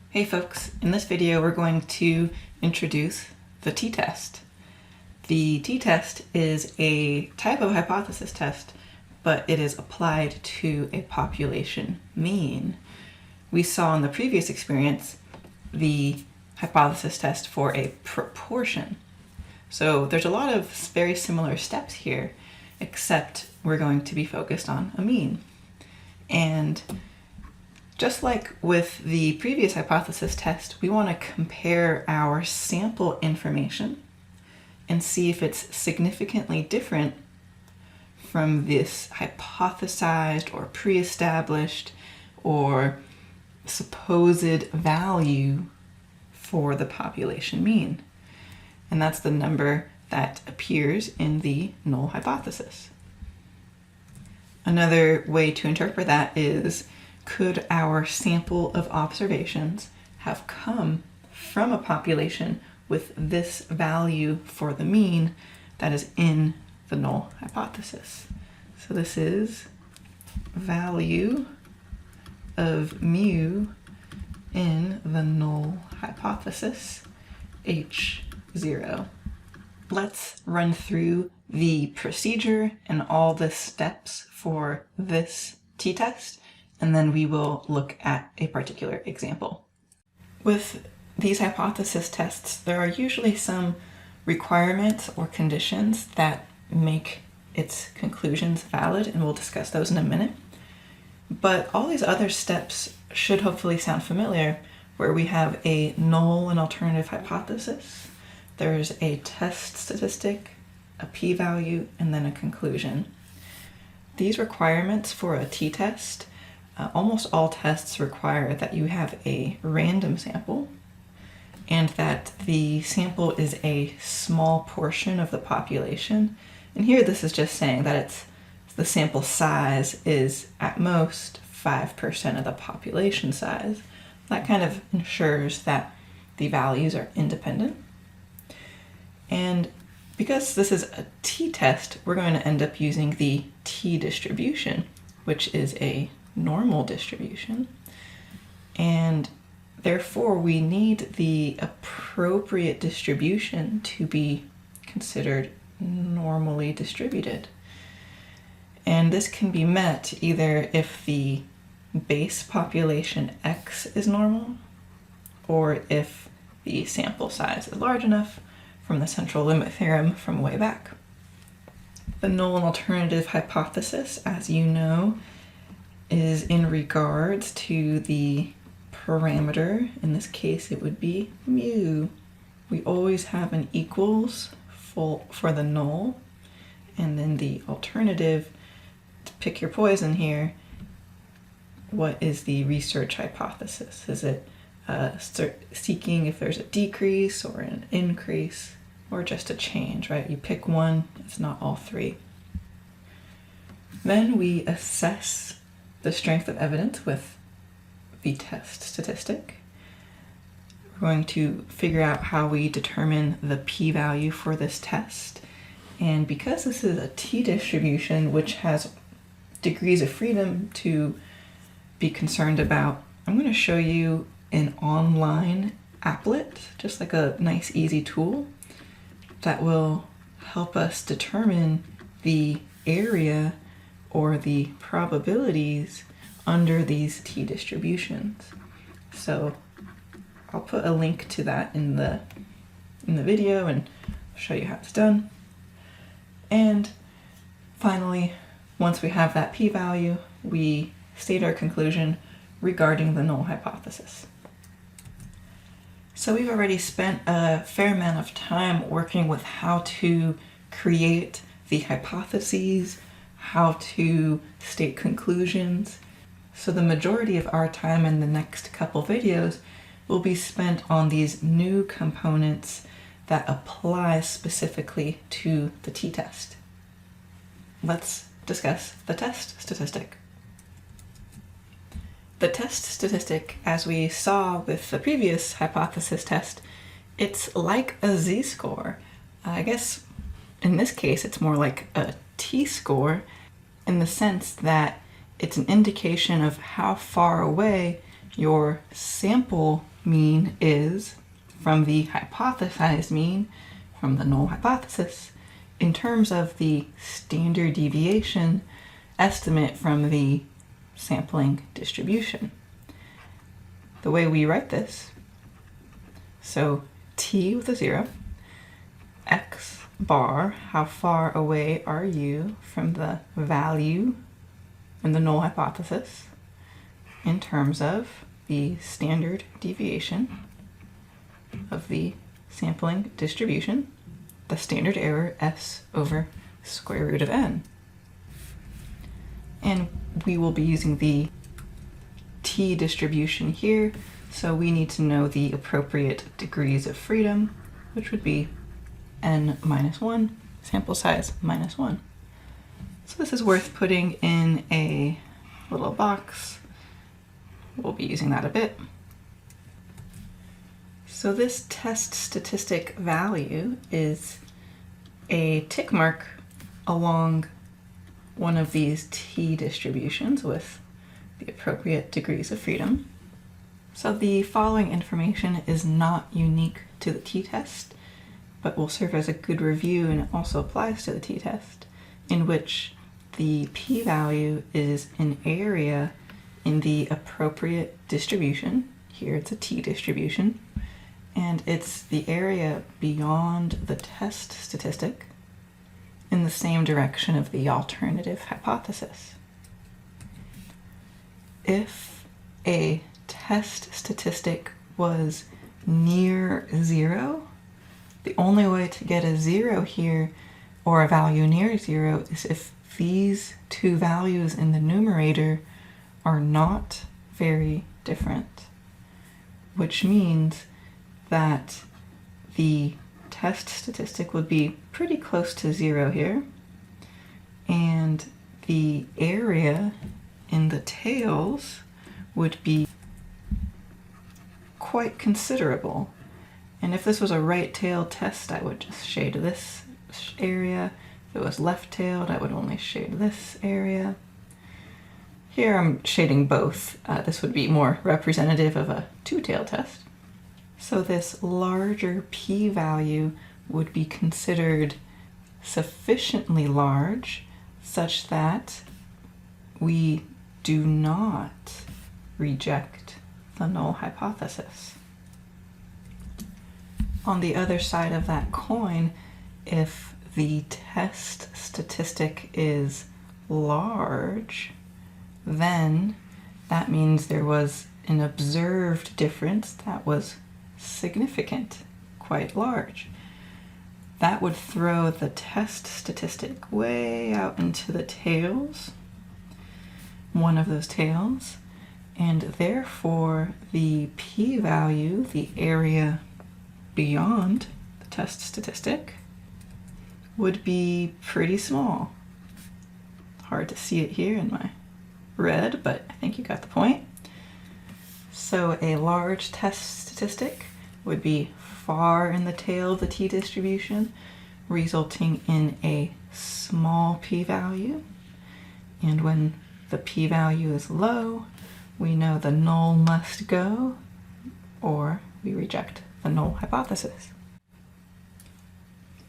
Hey folks, in this video we're going to introduce the t-test. The t-test is a type of hypothesis test, but it is applied to a population mean. We saw in the previous experience the hypothesis test for a proportion. So there's a lot of very similar steps here, except we're going to be focused on a mean. And just like with the previous hypothesis test, we want to compare our sample information and see if it's significantly different from this hypothesized or pre-established or supposed value for the population mean. And that's the number that appears in the null hypothesis. Another way to interpret that is, could our sample of observations have come from a population with this value for the mean that is in the null hypothesis? So this is value of mu in the null hypothesis, H0. Let's run through the procedure and all the steps for this t-test, and then we will look at a particular example. With these hypothesis tests, there are usually some requirements or conditions that make its conclusions valid, and we'll discuss those in a minute. But all these other steps should hopefully sound familiar, where we have a null and alternative hypothesis, there's a test statistic, a p-value, and then a conclusion. These requirements for a t-test, almost all tests require that you have a random sample and that the sample is a small portion of the population. And here this is just saying that the sample size is at most 5% of the population size. That kind of ensures that the values are independent. And because this is a t-test, we're going to end up using the t-distribution, which is a normal distribution, and therefore we need the appropriate distribution to be considered normally distributed. And this can be met either if the base population X is normal, or if the sample size is large enough from the central limit theorem from way back. The null and alternative hypothesis, as you know, is in regards to the parameter. In this case, it would be mu. We always have an equals for the null, and then the alternative, to pick your poison here, what is the research hypothesis? Is it seeking if there's a decrease or an increase or just a change, right? You pick one, it's not all three. Then we assess the strength of evidence with the test statistic. We're going to figure out how we determine the p-value for this test. And because this is a t-distribution, which has degrees of freedom to be concerned about, I'm going to show you an online applet, just like a nice easy tool that will help us determine the area or the probabilities under these t-distributions. So I'll put a link to that in the video and show you how it's done. And finally, once we have that p-value, we state our conclusion regarding the null hypothesis. So we've already spent a fair amount of time working with how to create the hypotheses, how to state conclusions. So the majority of our time in the next couple videos will be spent on these new components that apply specifically to the t-test. Let's discuss the test statistic. The test statistic, as we saw with the previous hypothesis test, it's like a z-score. I guess in this case it's more like a t-score in the sense that it's an indication of how far away your sample mean is from the hypothesized mean, from the null hypothesis, in terms of the standard deviation estimate from the sampling distribution. The way we write this, so t with a 0, x bar, how far away are you from the value in the null hypothesis in terms of the standard deviation of the sampling distribution, the standard error s over square root of n. And we will be using the t distribution here, so we need to know the appropriate degrees of freedom, which would be n minus 1, sample size minus 1. So this is worth putting in a little box. We'll be using that a bit. So this test statistic value is a tick mark along one of these t distributions with the appropriate degrees of freedom. So the following information is not unique to the t-test, but will serve as a good review, and it also applies to the t-test, in which the p-value is an area in the appropriate distribution. Here it's a t distribution, and it's the area beyond the test statistic in the same direction of the alternative hypothesis. If a test statistic was near 0, the only way to get a 0 here, or a value near 0, is if these two values in the numerator are not very different, which means that the test statistic would be pretty close to 0 here, and the area in the tails would be quite considerable. And if this was a right-tailed test, I would just shade this area. If it was left-tailed, I would only shade this area. Here I'm shading both. This would be more representative of a two-tailed test. So this larger p-value would be considered sufficiently large such that we do not reject the null hypothesis. On the other side of that coin, if the test statistic is large, then that means there was an observed difference that was significant, quite large. That would throw the test statistic way out into the tails, one of those tails, and therefore the p-value, the area beyond the test statistic, would be pretty small. Hard to see it here in my red, but I think you got the point. So a large test statistic would be far in the tail of the t-distribution, resulting in a small p-value. And when the p-value is low, we know the null must go, or we reject the null hypothesis.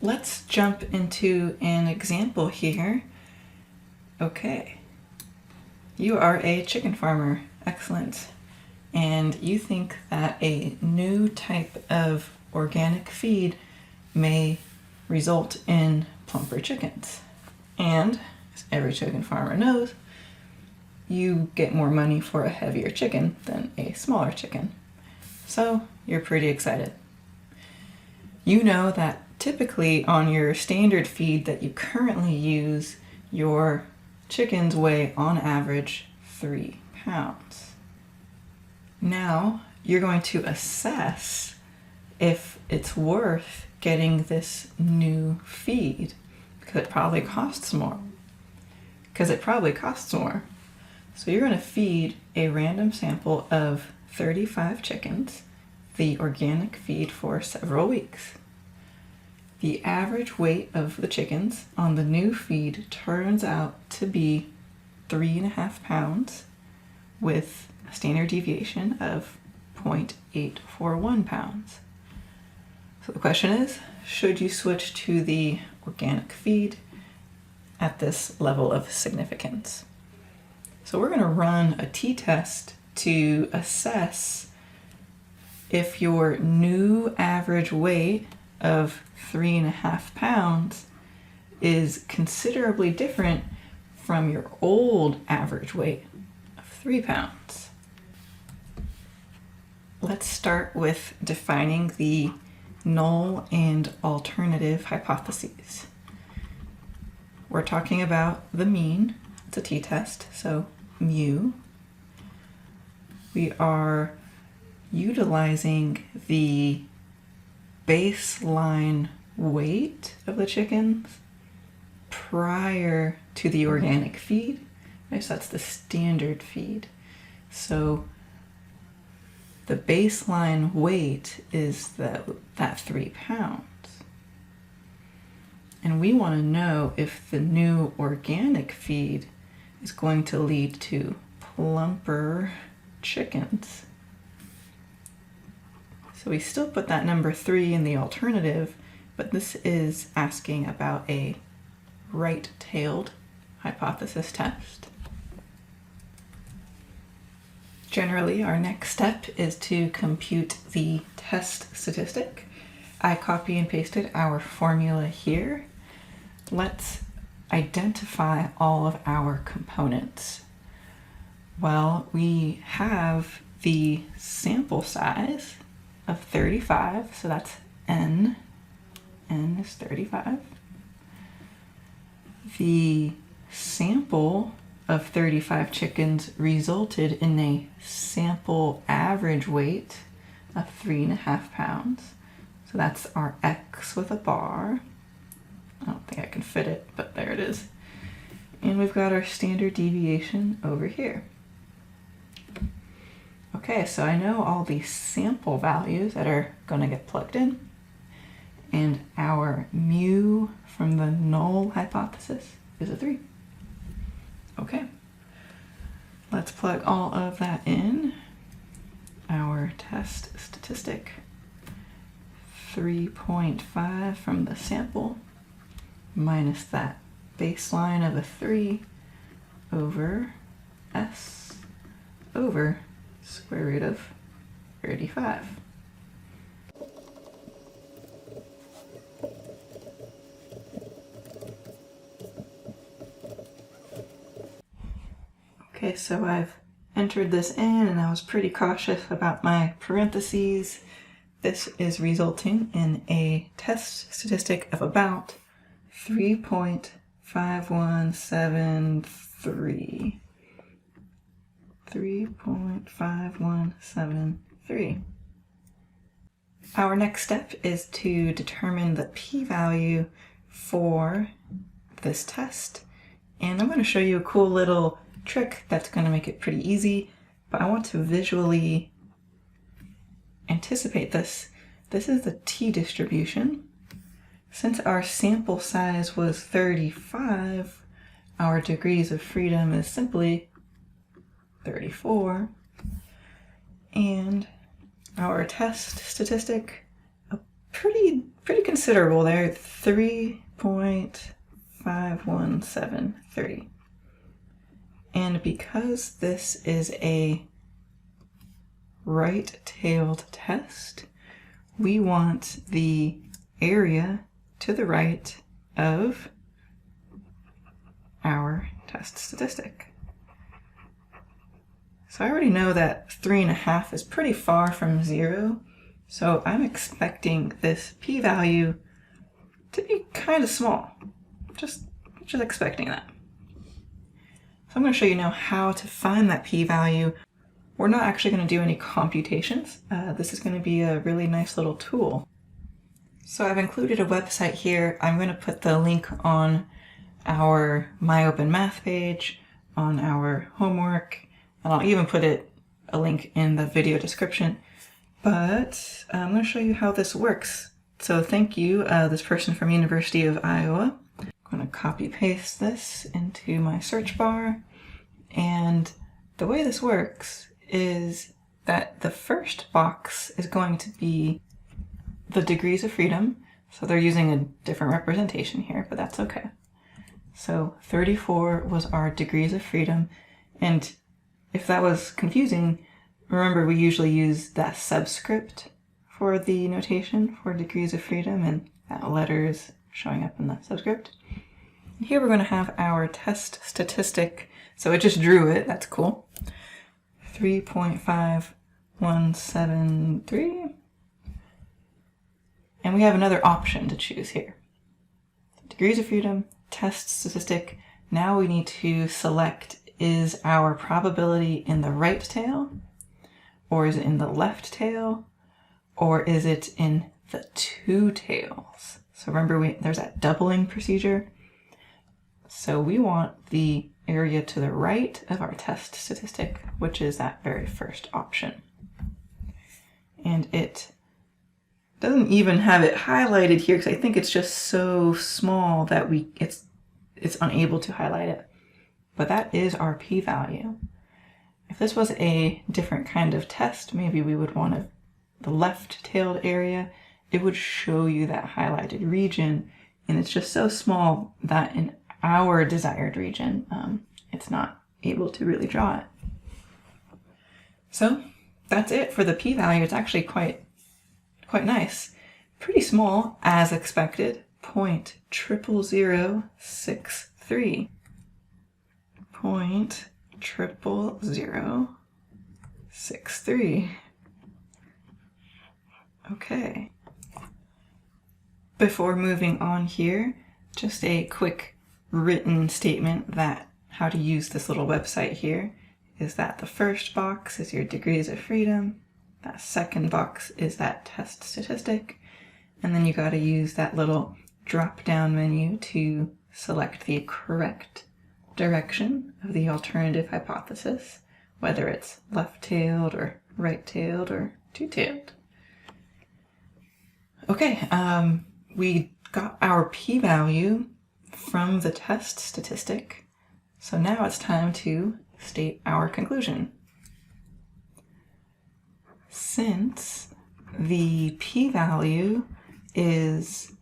Let's jump into an example here. Okay, you are a chicken farmer, excellent, and you think that a new type of organic feed may result in plumper chickens. And, as every chicken farmer knows, you get more money for a heavier chicken than a smaller chicken. So you're pretty excited. You know that typically on your standard feed that you currently use, your chickens weigh on average 3 pounds. Now you're going to assess if it's worth getting this new feed, because it probably costs more. So you're going to feed a random sample of 35 chickens the organic feed for several weeks. The average weight of the chickens on the new feed turns out to be 3.5 pounds, with a standard deviation of 0.841 pounds. So the question is, should you switch to the organic feed at this level of significance? So we're going to run a t-test to assess if your new average weight of 3.5 pounds is considerably different from your old average weight of 3 pounds. Let's start with defining the null and alternative hypotheses. We're talking about the mean. It's a t-test, so mu. We are utilizing the baseline weight of the chickens prior to the organic feed. Right, so that's the standard feed. So the baseline weight is that 3 pounds. And we want to know if the new organic feed is going to lead to plumper chickens. So we still put that number 3 in the alternative, but this is asking about a right-tailed hypothesis test. Generally, our next step is to compute the test statistic. I copy and pasted our formula here. Let's identify all of our components. Well, we have the sample size of 35, so that's n. N is 35. The sample of 35 chickens resulted in a sample average weight of 3.5 pounds. So that's our x with a bar. I don't think I can fit it, but there it is. And we've got our standard deviation over here. Okay, so I know all the sample values that are going to get plugged in, and our mu from the null hypothesis is a 3. Okay, let's plug all of that in. Our test statistic, 3.5 from the sample minus that baseline of a 3 over s over square root of 35. Okay, so I've entered this in and I was pretty cautious about my parentheses. This is resulting in a test statistic of about 3.5173. 3.5173. Our next step is to determine the p-value for this test. And I'm going to show you a cool little trick that's going to make it pretty easy, but I want to visually anticipate this. This is the t-distribution. Since our sample size was 35, our degrees of freedom is simply 34, and our test statistic, pretty considerable there, 3.5173. And because this is a right-tailed test, we want the area to the right of our test statistic. So I already know that 3.5 is pretty far from 0, so I'm expecting this p-value to be kind of small. Just expecting that. So I'm going to show you now how to find that p-value. We're not actually going to do any computations. This is going to be a really nice little tool. So I've included a website here. I'm going to put the link on our MyOpenMath page, on our homework, and I'll even put a link in the video description. But I'm going to show you how this works. So thank you, this person from University of Iowa. I'm going to copy paste this into my search bar. And the way this works is that the first box is going to be the degrees of freedom. So they're using a different representation here, but that's okay. So 34 was our degrees of freedom. And if that was confusing, remember we usually use that subscript for the notation for degrees of freedom, and that letter is showing up in the subscript. Here we're going to have our test statistic. So it just drew it. That's cool. 3.5173. And we have another option to choose here. Degrees of freedom, test statistic. Now we need to select, is our probability in the right tail, or is it in the left tail, or is it in the two tails? So remember, there's that doubling procedure. So we want the area to the right of our test statistic, which is that very first option. And it doesn't even have it highlighted here because I think it's just so small that it's unable to highlight it. But that is our p-value. If this was a different kind of test, maybe we would want the left-tailed area. It would show you that highlighted region, and it's just so small that in our desired region, it's not able to really draw it. So that's it for the p-value. It's actually quite nice. Pretty small, as expected, 0.00063. 0.00063. Okay. Before moving on here, just a quick written statement that how to use this little website here is that the first box is your degrees of freedom. That second box is that test statistic. And then you got to use that little drop-down menu to select the correct direction of the alternative hypothesis, whether it's left-tailed or right-tailed or two-tailed. Okay, we got our p-value from the test statistic. So now it's time to state our conclusion. Since the p-value is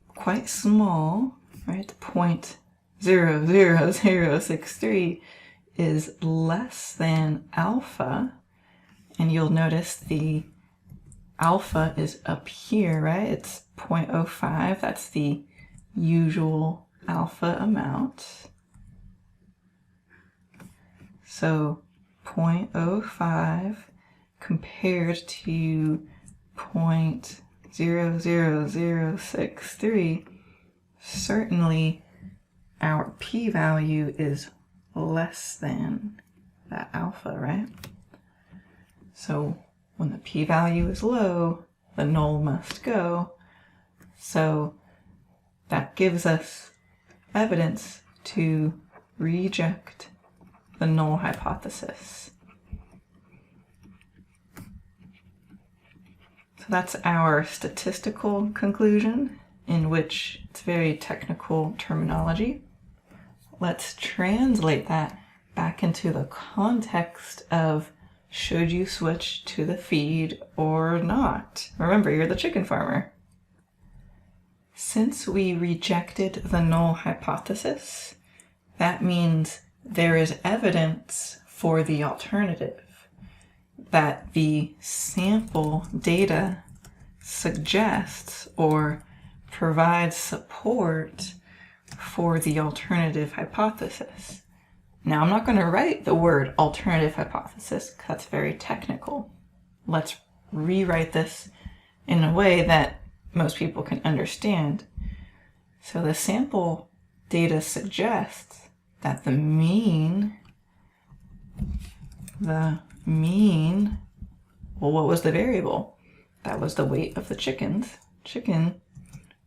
quite small, right, 0.00063 is less than alpha, and you'll notice the alpha is up here, right? It's 0.05, that's the usual alpha amount. So 0.05 compared to 0.00063, certainly our p-value is less than that alpha, right? So when the p-value is low, the null must go. So that gives us evidence to reject the null hypothesis. So that's our statistical conclusion, in which it's very technical terminology. Let's translate that back into the context of should you switch to the feed or not? Remember, you're the chicken farmer. Since we rejected the null hypothesis, that means there is evidence for the alternative, that the sample data suggests or provides support for the alternative hypothesis. Now, I'm not going to write the word alternative hypothesis because that's very technical. Let's rewrite this in a way that most people can understand. So the sample data suggests that the mean, well, what was the variable? That was the weight of the chickens. Chicken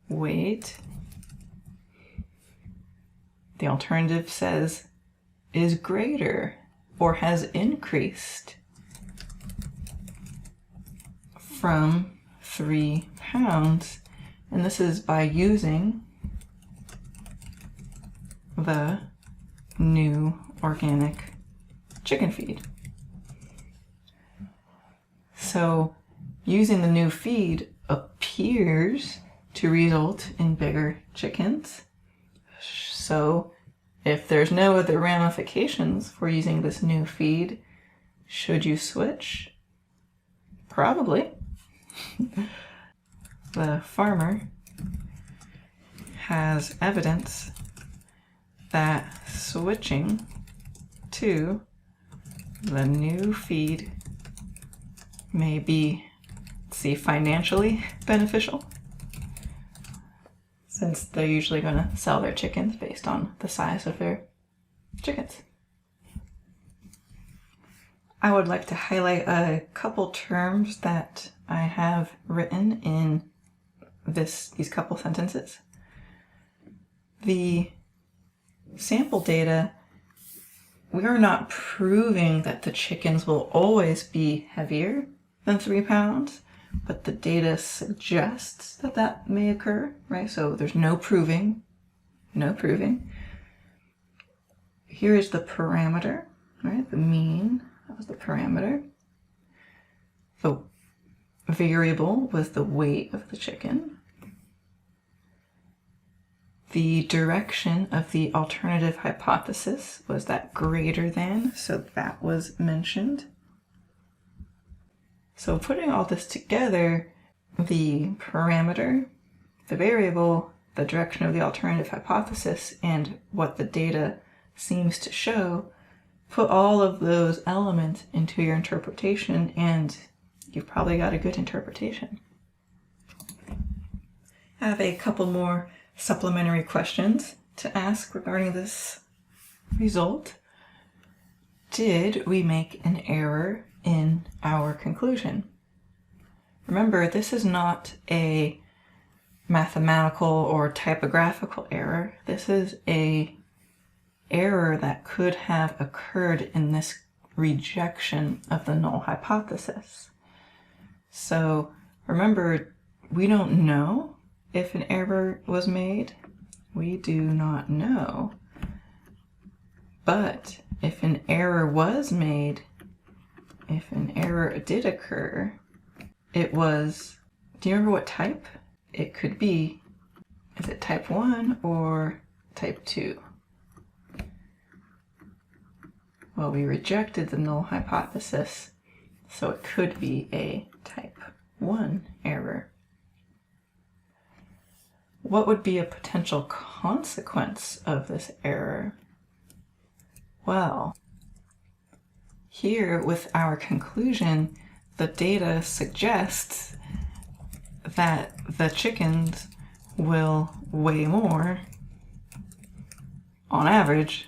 weight. The alternative says is greater or has increased from 3 pounds. And this is by using the new organic chicken feed. so using the new feed appears to result in bigger chickens. So if there's no other ramifications for using this new feed, should you switch? Probably. The farmer has evidence that switching to the new feed may be, financially beneficial, since they're usually going to sell their chickens based on the size of their chickens. I would like to highlight a couple terms that I have written in these couple sentences. The sample data, we are not proving that the chickens will always be heavier than 3 pounds, but the data suggests that that may occur, right? So there's no proving. Here is the parameter, right? The mean, that was the parameter. The variable was the weight of the chicken. The direction of the alternative hypothesis was that greater than, so that was mentioned. So putting all this together, the parameter, the variable, the direction of the alternative hypothesis, and what the data seems to show, put all of those elements into your interpretation and you've probably got a good interpretation. I have a couple more supplementary questions to ask regarding this result. Did we make an error in our conclusion? Remember, this is not a mathematical or typographical error. This is a error that could have occurred in this rejection of the null hypothesis. So remember, we don't know if an error was made. We do not know. But if an error was made, if an error did occur, it was, do you remember what type? It could be, is it type 1 or type 2? Well, we rejected the null hypothesis, so it could be a type 1 error. What would be a potential consequence of this error? Well, here with our conclusion, the data suggests that the chickens will weigh more, on average,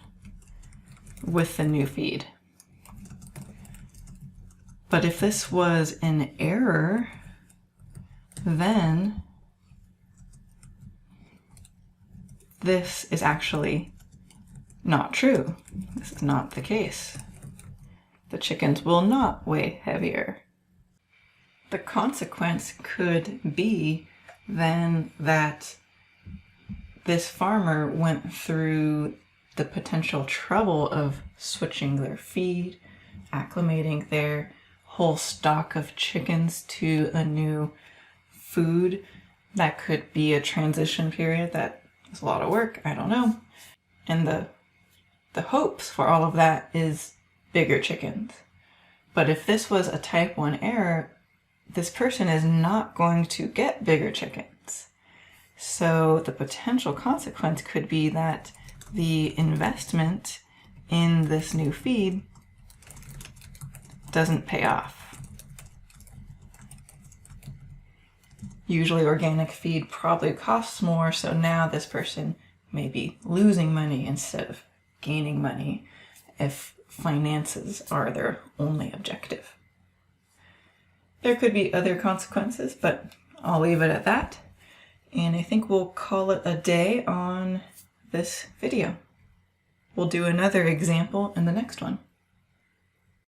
with the new feed. But if this was an error, then this is actually not true. This is not the case. The chickens will not weigh heavier. The consequence could be then that this farmer went through the potential trouble of switching their feed, acclimating their whole stock of chickens to a new food. That could be a transition period that is a lot of work, I don't know. And the hopes for all of that is bigger chickens. But if this was a type 1 error, this person is not going to get bigger chickens. So the potential consequence could be that the investment in this new feed doesn't pay off. Usually organic feed probably costs more, so now this person may be losing money instead of gaining money if finances are their only objective. There could be other consequences, but I'll leave it at that. And I think we'll call it a day on this video. We'll do another example in the next one.